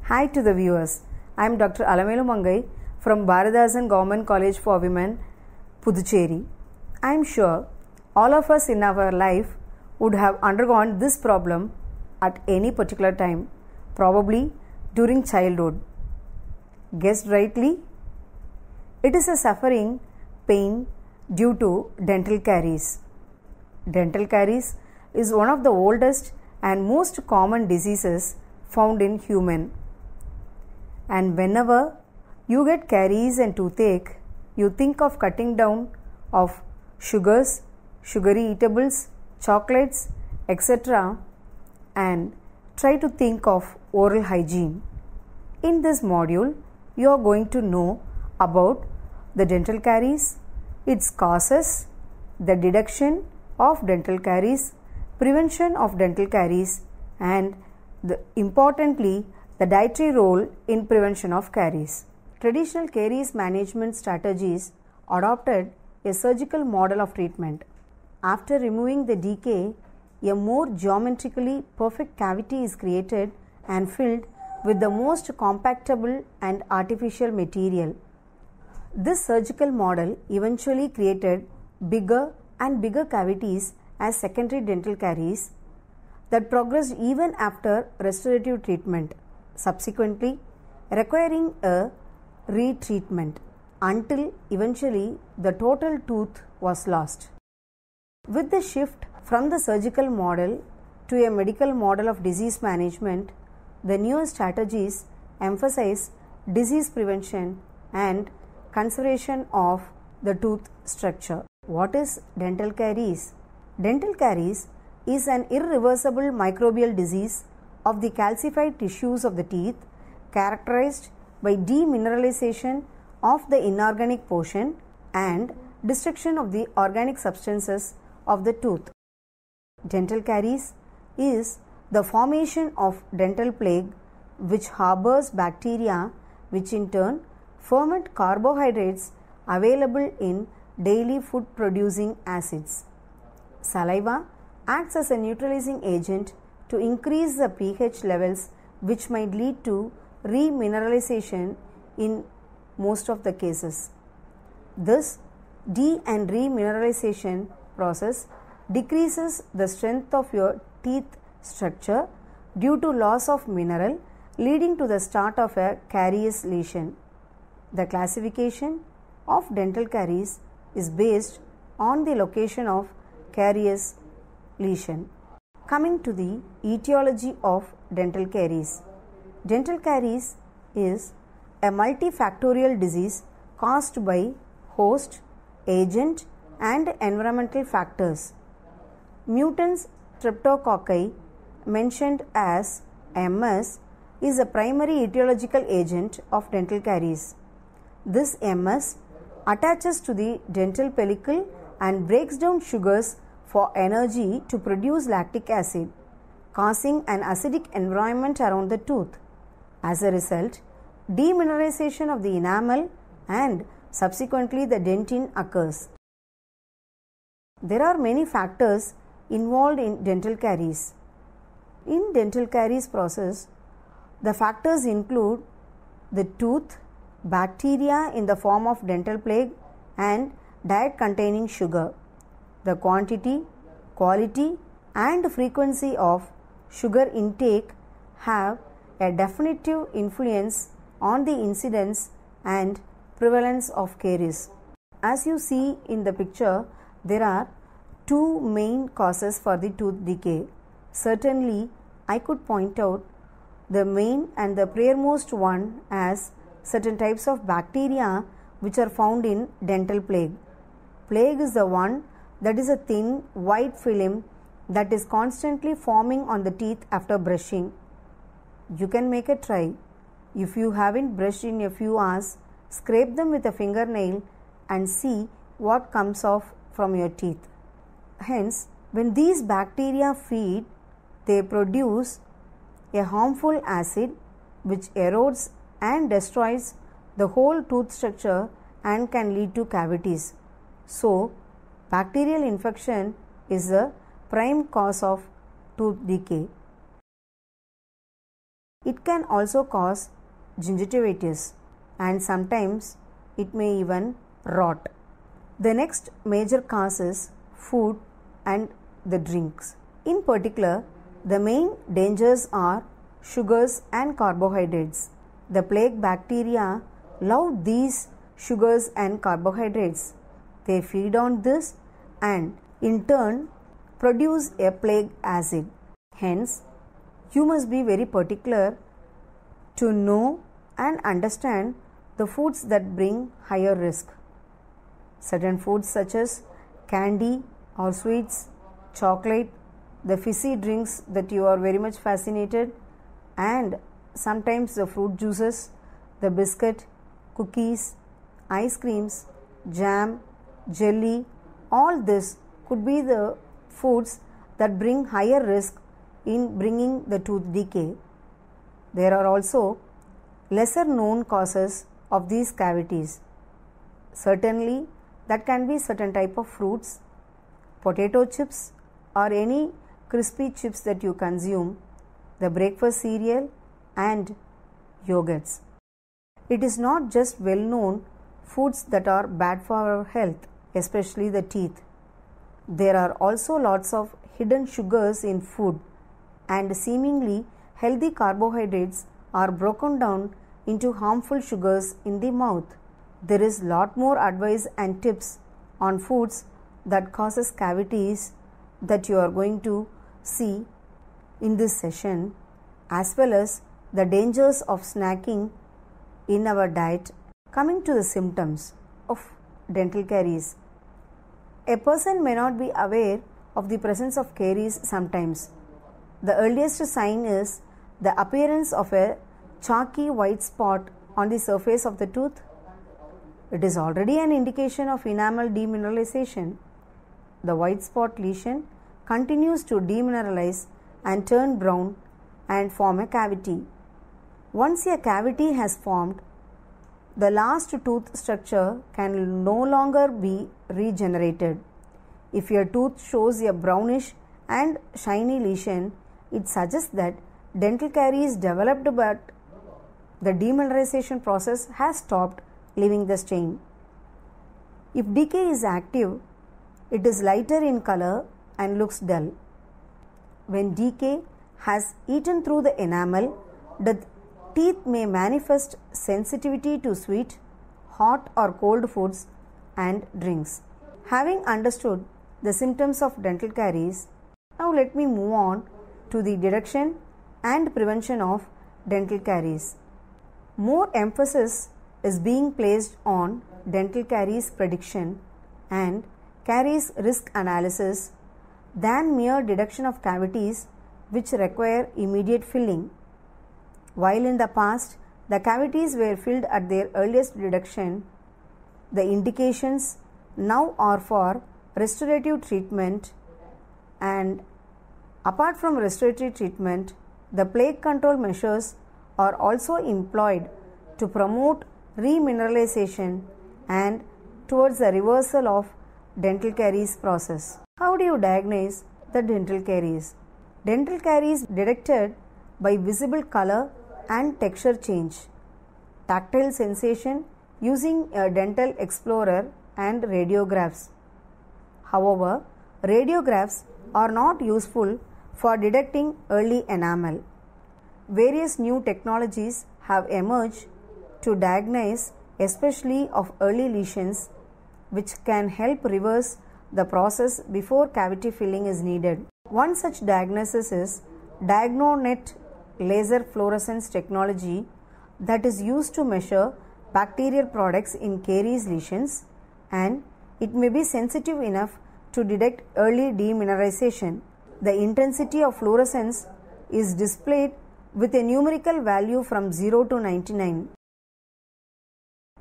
Hi to the viewers. I am Dr. Alamelu Mangai from Bharathasan Government College for Women, Puducherry. I am sure all of us in our life would have undergone this problem at any particular time, probably during childhood. Guessed rightly? It is a suffering pain due to dental caries. Dental caries is one of the oldest and most common diseases found in human. And whenever you get caries and toothache, you think of cutting down of sugars, sugary eatables, chocolates, etc. and try to think of oral hygiene. In this module, you are going to know about the dental caries, its causes, the detection of dental caries, prevention of dental caries, and importantly, the dietary role in prevention of caries. Traditional caries management strategies adopted a surgical model of treatment. After removing the decay, a more geometrically perfect cavity is created and filled with the most compactable and artificial material. This surgical model eventually created bigger and bigger cavities as secondary dental caries that progressed even after restorative treatment, subsequently requiring a retreatment until eventually the total tooth was lost. With the shift from the surgical model to a medical model of disease management, the newer strategies emphasize disease prevention and conservation of the tooth structure. What is dental caries? Dental caries is an irreversible microbial disease of the calcified tissues of the teeth characterized by demineralization of the inorganic portion and destruction of the organic substances of the tooth. Dental caries is the formation of dental plaque which harbors bacteria which in turn ferment carbohydrates available in daily food producing acids. Saliva acts as a neutralizing agent to increase the pH levels which might lead to remineralization in most of the cases. This de- and remineralization process decreases the strength of your teeth structure due to loss of mineral, leading to the start of a carious lesion. The classification of dental caries is based on the location of carious lesion. Coming to the etiology of dental caries. Dental caries is a multifactorial disease caused by host, agent, and environmental factors. Mutant streptococci, mentioned as MS, is a primary etiological agent of dental caries. This MS attaches to the dental pellicle and breaks down sugars for energy to produce lactic acid, causing an acidic environment around the tooth. As a result, demineralization of the enamel and subsequently the dentin occurs. There are many factors involved in dental caries. In dental caries process, the factors include the tooth, bacteria in the form of dental plaque, and diet containing sugar. The quantity, quality, and frequency of sugar intake have a definitive influence on the incidence and prevalence of caries. As you see in the picture, there are two main causes for the tooth decay. Certainly, I could point out the main and the premost one as certain types of bacteria which are found in dental plaque. Plaque is the one that is a thin white film that is constantly forming on the teeth after brushing. You can make a try. If you haven't brushed in a few hours, scrape them with a fingernail and see what comes off from your teeth. Hence, when these bacteria feed, they produce a harmful acid which erodes and destroys the whole tooth structure and can lead to cavities. So, bacterial infection is the prime cause of tooth decay. It can also cause gingivitis and sometimes it may even rot. The next major cause is food and the drinks. In particular, the main dangers are sugars and carbohydrates. The plague bacteria love these sugars and carbohydrates. They feed on this and in turn produce a plague acid. Hence, you must be very particular to know and understand the foods that bring higher risk. Certain foods such as candy or sweets, chocolate, the fizzy drinks that you are very much fascinated, and sometimes the fruit juices, the biscuit, cookies, ice creams, jam, jelly, all this could be the foods that bring higher risk in bringing the tooth decay. There are also lesser known causes of these cavities. Certainly, that can be certain type of fruits, potato chips or any crispy chips that you consume, the breakfast cereal and yogurts. It is not just well known foods that are bad for our health, especially the teeth. There are also lots of hidden sugars in food, and seemingly healthy carbohydrates are broken down into harmful sugars in the mouth. There is lot more advice and tips on foods that causes cavities that you are going to see in this session, as well as the dangers of snacking in our diet. Coming to the symptoms of dental caries. A person may not be aware of the presence of caries sometimes. The earliest sign is the appearance of a chalky white spot on the surface of the tooth. It is already an indication of enamel demineralization. The white spot lesion continues to demineralize and turn brown and form a cavity. Once a cavity has formed, the last tooth structure can no longer be regenerated. If your tooth shows a brownish and shiny lesion, it suggests that dental caries developed but the demineralization process has stopped, leaving the stain. If decay is active, it is lighter in color and looks dull. When decay has eaten through the enamel, the teeth may manifest sensitivity to sweet, hot or cold foods and drinks. Having understood the symptoms of dental caries, now let me move on to the detection and prevention of dental caries. More emphasis is being placed on dental caries prediction and caries risk analysis than mere detection of cavities which require immediate filling. While in the past the cavities were filled at their earliest detection, the indications now are for restorative treatment, and apart from restorative treatment, the plague control measures are also employed to promote remineralization and towards the reversal of dental caries process. How do you diagnose the dental caries? Dental caries detected by visible color and texture change, tactile sensation using a dental explorer and radiographs. However, radiographs are not useful for detecting early enamel. Various new technologies have emerged to diagnose, especially of early lesions, which can help reverse the process before cavity filling is needed. One such diagnosis is DiagnoNet laser fluorescence technology that is used to measure bacterial products in caries lesions, and it may be sensitive enough to detect early demineralization. The intensity of fluorescence is displayed with a numerical value from 0 to 99.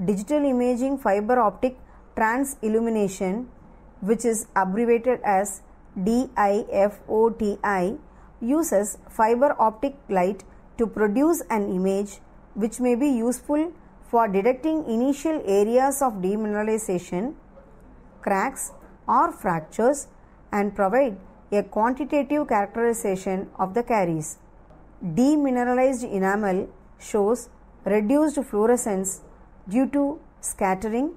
Digital imaging fiber optic transillumination, which is abbreviated as DIFOTI, uses fiber optic light to produce an image which may be useful for detecting initial areas of demineralization, cracks or fractures, and provide a quantitative characterization of the caries. Demineralized enamel shows reduced fluorescence due to scattering,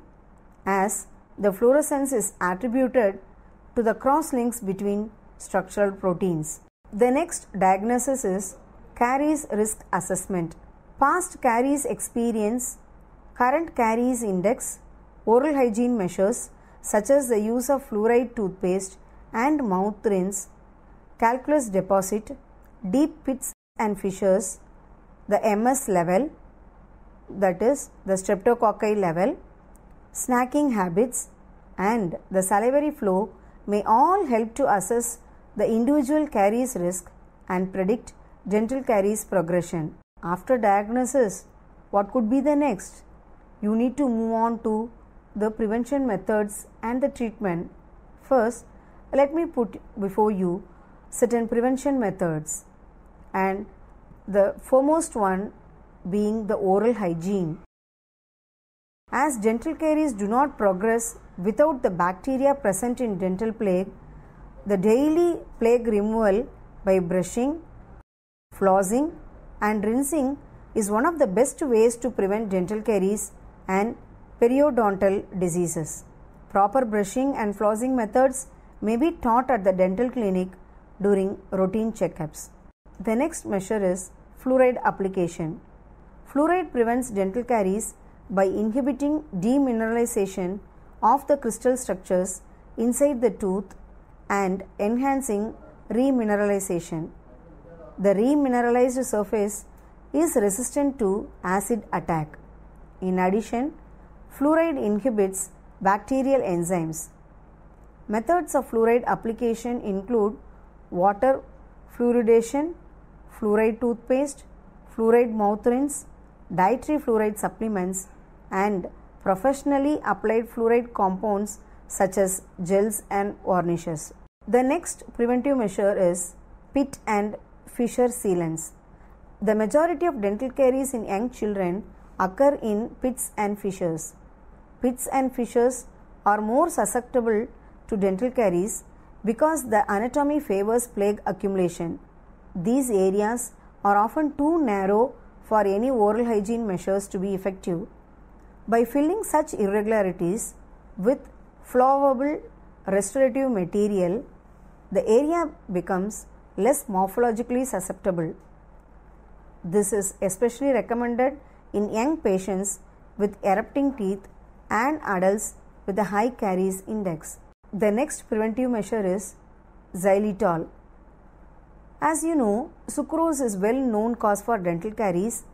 as the fluorescence is attributed to the cross-links between structural proteins. The next diagnosis is caries risk assessment. Past caries experience, current caries index, oral hygiene measures such as the use of fluoride toothpaste and mouth rinse, calculus deposit, deep pits and fissures, the MS level, that is the streptococci level, snacking habits, and the salivary flow may all help to assess the individual caries risk and predict dental caries progression. After diagnosis, what could be the next? You need to move on to the prevention methods and the treatment. First, let me put before you certain prevention methods, and the foremost one being the oral hygiene. As dental caries do not progress without the bacteria present in dental plaque, the daily plaque removal by brushing, flossing and rinsing is one of the best ways to prevent dental caries and periodontal diseases. Proper brushing and flossing methods may be taught at the dental clinic during routine checkups. The next measure is fluoride application. Fluoride prevents dental caries by inhibiting demineralization of the crystal structures inside the tooth and enhancing remineralization. The remineralized surface is resistant to acid attack. In addition, fluoride inhibits bacterial enzymes. Methods of fluoride application include water fluoridation, fluoride toothpaste, fluoride mouth rinse, dietary fluoride supplements, and professionally applied fluoride compounds such as gels and varnishes. The next preventive measure is pit and fissure sealants. The majority of dental caries in young children occur in pits and fissures. Pits and fissures are more susceptible to dental caries because the anatomy favors plaque accumulation. These areas are often too narrow for any oral hygiene measures to be effective. By filling such irregularities with flowable restorative material, the area becomes less morphologically susceptible. This is especially recommended in young patients with erupting teeth and adults with a high caries index. The next preventive measure is xylitol. As you know, sucrose is well known cause for dental caries.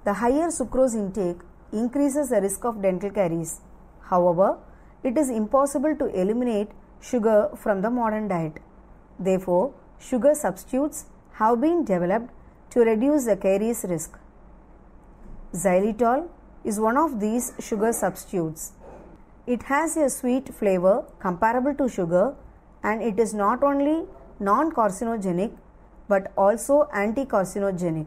The higher sucrose intake increases the risk of dental caries. However, it is impossible to eliminate sugar from the modern diet. Therefore, sugar substitutes have been developed to reduce the caries risk. Xylitol is one of these sugar substitutes. It has a sweet flavor comparable to sugar, and it is not only non-carcinogenic but also anti-carcinogenic.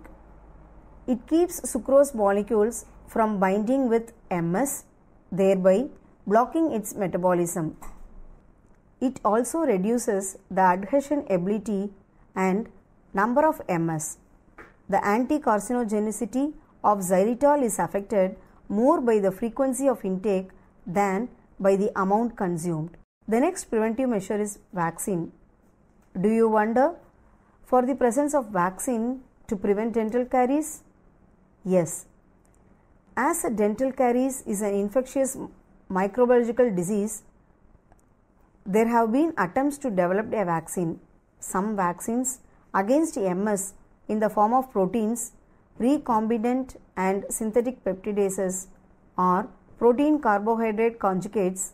It keeps sucrose molecules from binding with MS, thereby blocking its metabolism. It also reduces the adhesion ability and number of MS. The anti-carcinogenicity of xylitol is affected more by the frequency of intake than by the amount consumed. The next preventive measure is vaccine. Do you wonder for the presence of vaccine to prevent dental caries? Yes. As a dental caries is an infectious microbiological disease, there have been attempts to develop a vaccine. Some vaccines against MS in the form of proteins, recombinant and synthetic peptidases, or protein carbohydrate conjugates,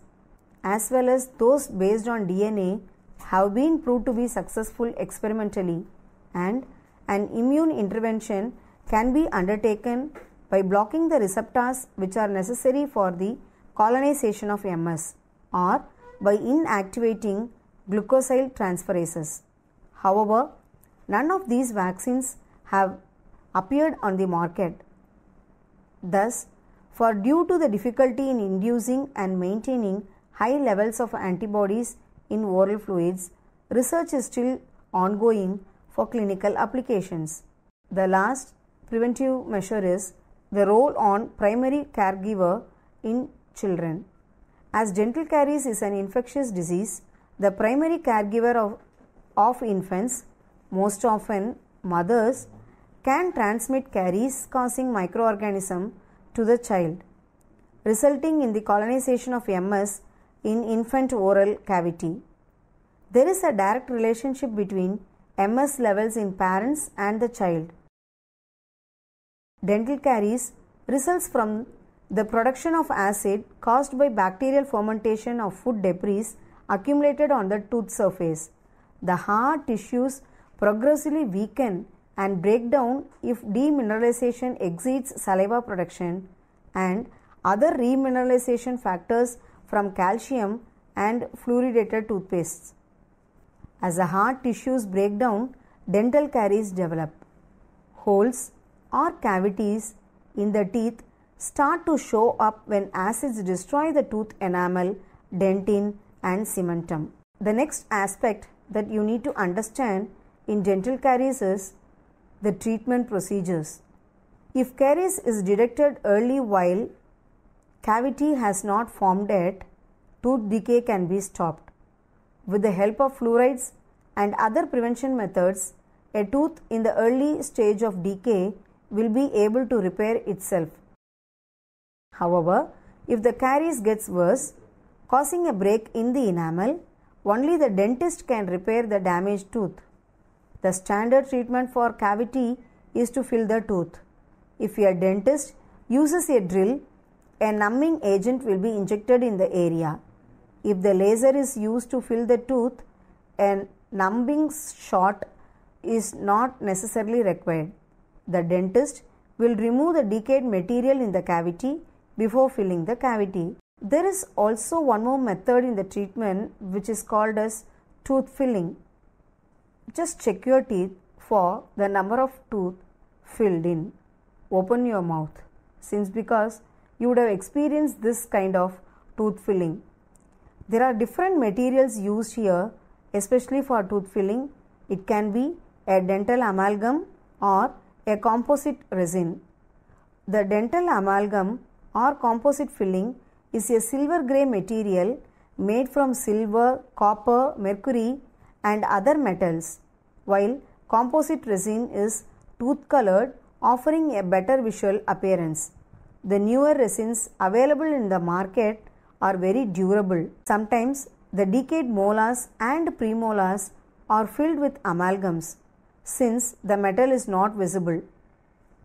as well as those based on DNA, have been proved to be successful experimentally, and an immune intervention can be undertaken by blocking the receptors which are necessary for the colonization of MS, or by inactivating glucosyl transferases. However, none of these vaccines have appeared on the market. Thus, for due to the difficulty in inducing and maintaining high levels of antibodies in oral fluids, research is still ongoing for clinical applications. The last preventive measure is the role on primary caregiver in children. As dental caries is an infectious disease, the primary caregiver of infants, most often mothers, can transmit caries causing microorganism to the child, resulting in the colonization of MS in infant oral cavity. There is a direct relationship between MS levels in parents and the child. Dental caries results from the production of acid caused by bacterial fermentation of food debris accumulated on the tooth surface. The hard tissues progressively weaken and break down if demineralization exceeds saliva production and other remineralization factors from calcium and fluoridated toothpastes. As the hard tissues break down, dental caries develop. Holes or cavities in the teeth start to show up when acids destroy the tooth enamel, dentin and cementum. The next aspect that you need to understand in dental caries is the treatment procedures. If caries is detected early while cavity has not formed yet, tooth decay can be stopped. With the help of fluorides and other prevention methods, a tooth in the early stage of decay will be able to repair itself. However, if the caries gets worse, causing a break in the enamel, only the dentist can repair the damaged tooth. The standard treatment for cavity is to fill the tooth. If your dentist uses a drill, a numbing agent will be injected in the area. If the laser is used to fill the tooth, a numbing shot is not necessarily required. The dentist will remove the decayed material in the cavity before filling the cavity. There is also one more method in the treatment which is called as tooth filling. Just check your teeth for the number of tooth filled in. Open your mouth because you would have experienced this kind of tooth filling. There are different materials used here, especially for tooth filling. It can be a dental amalgam or a composite resin. The dental amalgam or composite filling is a silver grey material made from silver, copper, mercury and other metals, while composite resin is tooth colored, offering a better visual appearance. The newer resins available in the market are very durable. Sometimes the decayed molars and premolars are filled with amalgams since the metal is not visible.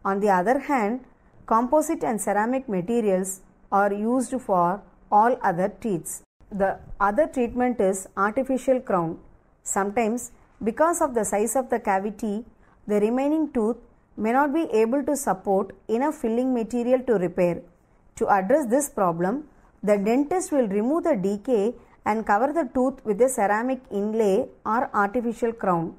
On the other hand, composite and ceramic materials are used for all other teeth. The other treatment is artificial crown. Sometimes, because of the size of the cavity, the remaining tooth may not be able to support enough filling material to repair. To address this problem, the dentist will remove the decay and cover the tooth with a ceramic inlay or artificial crown.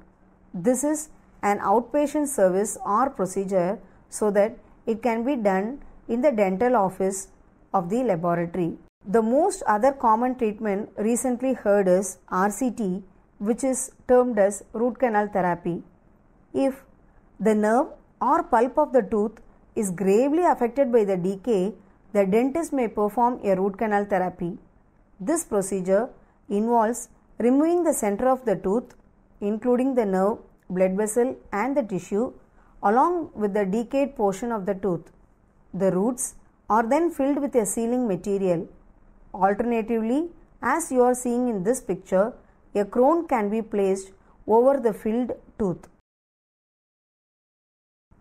This is an outpatient service or procedure so that it can be done in the dental office of the laboratory. The most other common treatment recently heard is RCT, which is termed as root canal therapy. If the nerve or pulp of the tooth is gravely affected by the decay, the dentist may perform a root canal therapy. This procedure involves removing the center of the tooth, including the nerve, blood vessel and the tissue, along with the decayed portion of the tooth. The roots are then filled with a sealing material. Alternatively, as you are seeing in this picture, a crown can be placed over the filled tooth.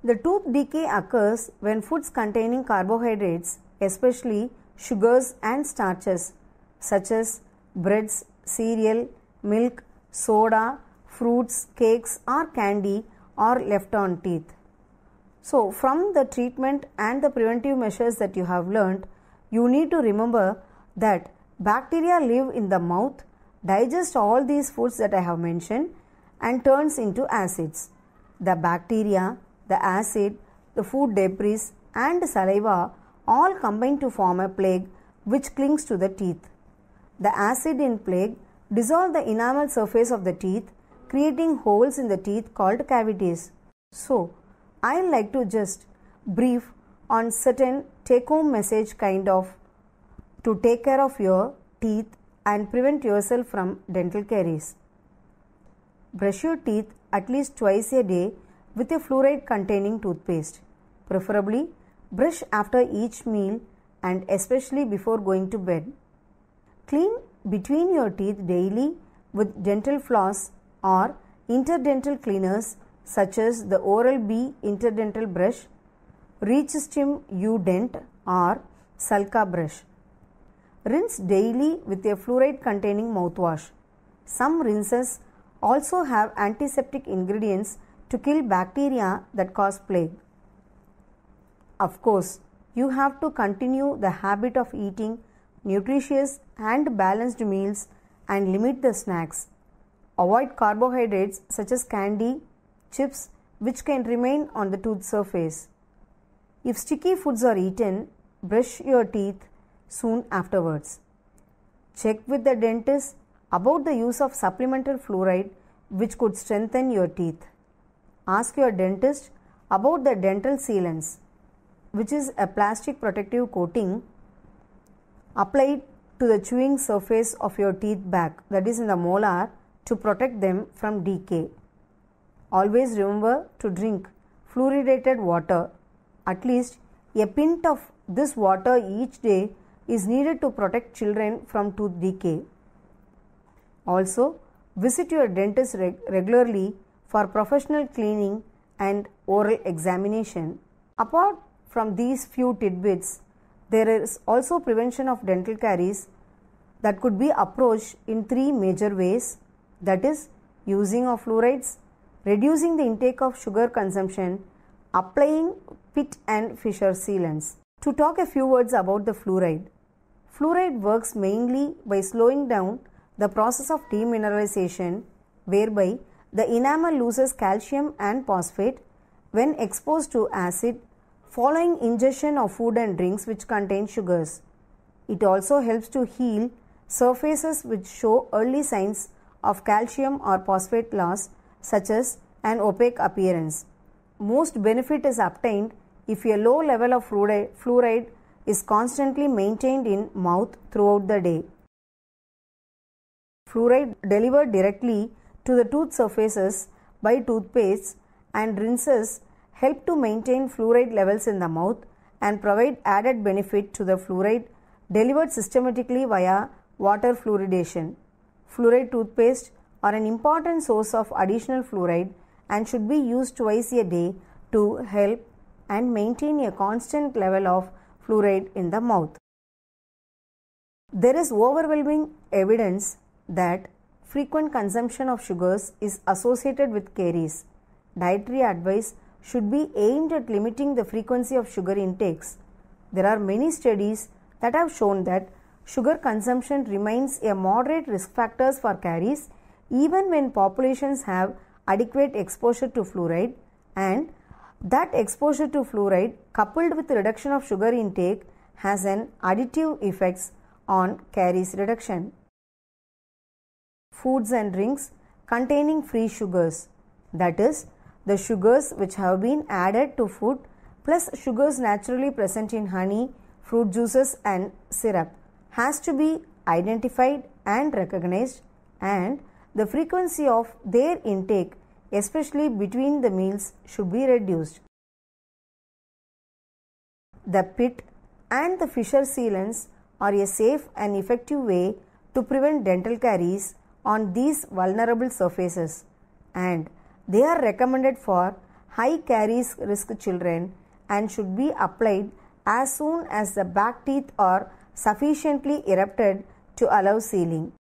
The tooth decay occurs when foods containing carbohydrates, especially sugars and starches, such as breads, cereal, milk, soda, fruits, cakes or candy are left on teeth. So, from the treatment and the preventive measures that you have learned, you need to remember that bacteria live in the mouth, digest all these foods that I have mentioned and turns into acids. The bacteria, the acid, the food debris and saliva all combine to form a plaque which clings to the teeth. The acid in plaque dissolve the enamel surface of the teeth, creating holes in the teeth called cavities. So, I like to just brief on certain take-home message kind of to take care of your teeth and prevent yourself from dental caries. Brush your teeth at least twice a day with a fluoride containing toothpaste. Preferably, brush after each meal and especially before going to bed. Clean between your teeth daily with dental floss or interdental cleaners such as the Oral-B interdental brush, Reach-Stim U-Dent or Sulca brush. Rinse daily with a fluoride containing mouthwash. Some rinses also have antiseptic ingredients to kill bacteria that cause plague. Of course, you have to continue the habit of eating nutritious and balanced meals and limit the snacks. Avoid carbohydrates such as candy, chips, which can remain on the tooth surface. If sticky foods are eaten, brush your teeth soon afterwards. Check with the dentist about the use of supplemental fluoride which could strengthen your teeth. Ask your dentist about the dental sealants, which is a plastic protective coating applied to the chewing surface of your teeth back, that is in the molar, to protect them from decay. Always remember to drink fluoridated water. At least a pint of this water each day is needed to protect children from tooth decay. Also, visit your dentist regularly for professional cleaning and oral examination. Apart from these few tidbits, there is also prevention of dental caries that could be approached in three major ways, that is, using of fluorides, reducing the intake of sugar consumption, applying pit and fissure sealants. To talk a few words about the fluoride. Fluoride works mainly by slowing down the process of demineralization, whereby the enamel loses calcium and phosphate when exposed to acid following ingestion of food and drinks which contain sugars. It also helps to heal surfaces which show early signs of calcium or phosphate loss, such as an opaque appearance. Most benefit is obtained if a low level of fluoride is constantly maintained in mouth throughout the day. Fluoride delivered directly to the tooth surfaces by toothpaste and rinses help to maintain fluoride levels in the mouth and provide added benefit to the fluoride delivered systematically via water fluoridation. Fluoride toothpaste are an important source of additional fluoride and should be used twice a day to help and maintain a constant level of fluoride in the mouth. There is overwhelming evidence that frequent consumption of sugars is associated with caries. Dietary advice should be aimed at limiting the frequency of sugar intakes. There are many studies that have shown that sugar consumption remains a moderate risk factor for caries even when populations have adequate exposure to fluoride, and that exposure to fluoride coupled with reduction of sugar intake has an additive effects on caries reduction. Foods and drinks containing free sugars, that is, the sugars which have been added to food plus sugars naturally present in honey, fruit juices and syrup, has to be identified and recognized, and the frequency of their intake, especially between the meals, should be reduced. The pit and the fissure sealants are a safe and effective way to prevent dental caries on these vulnerable surfaces, and they are recommended for high caries risk children and should be applied as soon as the back teeth are sufficiently erupted to allow sealing.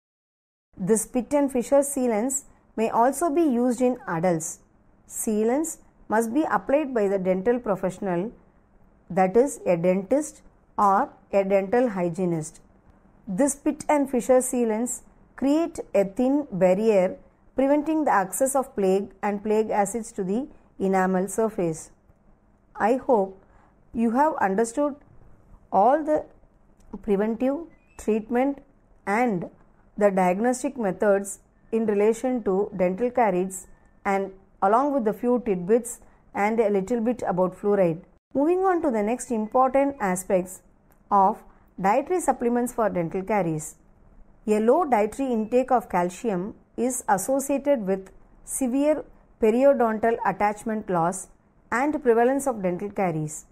This pit and fissure sealants may also be used in adults. Sealants must be applied by the dental professional, that is, a dentist or a dental hygienist. This pit and fissure sealants create a thin barrier preventing the access of plague and plague acids to the enamel surface. I hope you have understood all the preventive, treatment and the diagnostic methods in relation to dental caries, and along with the few tidbits and a little bit about fluoride. Moving on to the next important aspects of dietary supplements for dental caries. A low dietary intake of calcium is associated with severe periodontal attachment loss and prevalence of dental caries,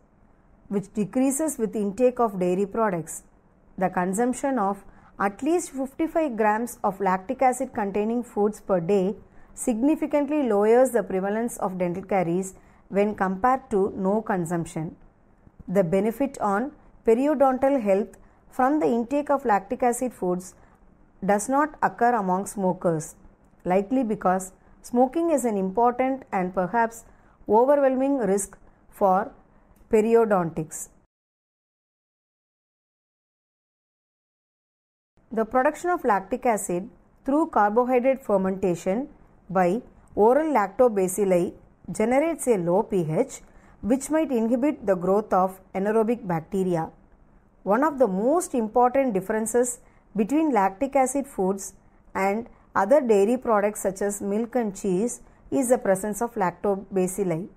which decreases with intake of dairy products. The consumption of at least 55 grams of lactic acid containing foods per day significantly lowers the prevalence of dental caries when compared to no consumption. The benefit on periodontal health from the intake of lactic acid foods does not occur among smokers, likely because smoking is an important and perhaps overwhelming risk for periodontics. The production of lactic acid through carbohydrate fermentation by oral lactobacilli generates a low pH, which might inhibit the growth of anaerobic bacteria. One of the most important differences between lactic acid foods and other dairy products such as milk and cheese is the presence of lactobacilli.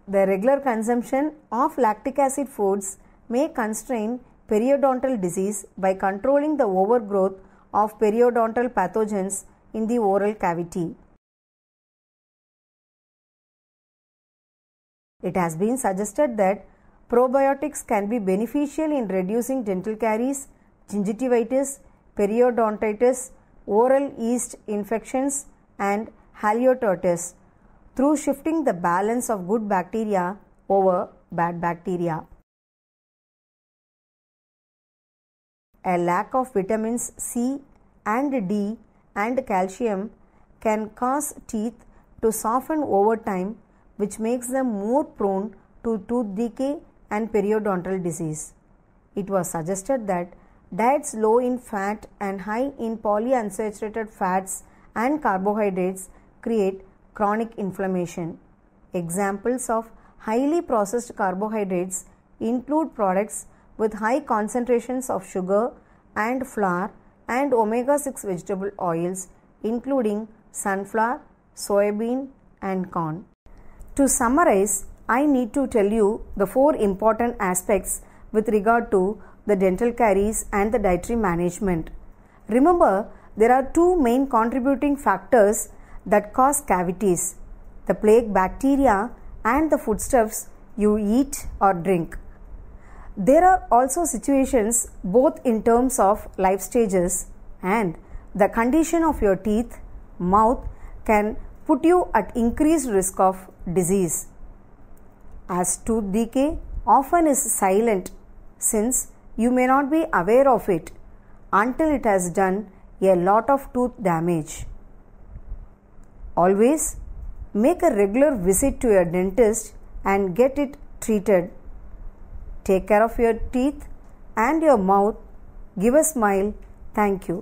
The regular consumption of lactic acid foods may constrain periodontal disease by controlling the overgrowth of periodontal pathogens in the oral cavity. It has been suggested that probiotics can be beneficial in reducing dental caries, gingivitis, periodontitis, oral yeast infections, and halitosis through shifting the balance of good bacteria over bad bacteria. A lack of vitamins C and D and calcium can cause teeth to soften over time, which makes them more prone to tooth decay and periodontal disease. It was suggested that diets low in fat and high in polyunsaturated fats and carbohydrates create chronic inflammation. Examples of highly processed carbohydrates include products with high concentrations of sugar and flour and omega-6 vegetable oils, including sunflower, soybean, and corn. To summarize, I need to tell you the 4 important aspects with regard to the dental caries and the dietary management. Remember, there are 2 main contributing factors that cause cavities: the plaque bacteria and the foodstuffs you eat or drink. There are also situations both in terms of life stages and the condition of your teeth, mouth can put you at increased risk of disease, as tooth decay often is silent since you may not be aware of it until it has done a lot of tooth damage. Always make a regular visit to your dentist and get it treated. Take care of your teeth and your mouth. Give a smile. Thank you.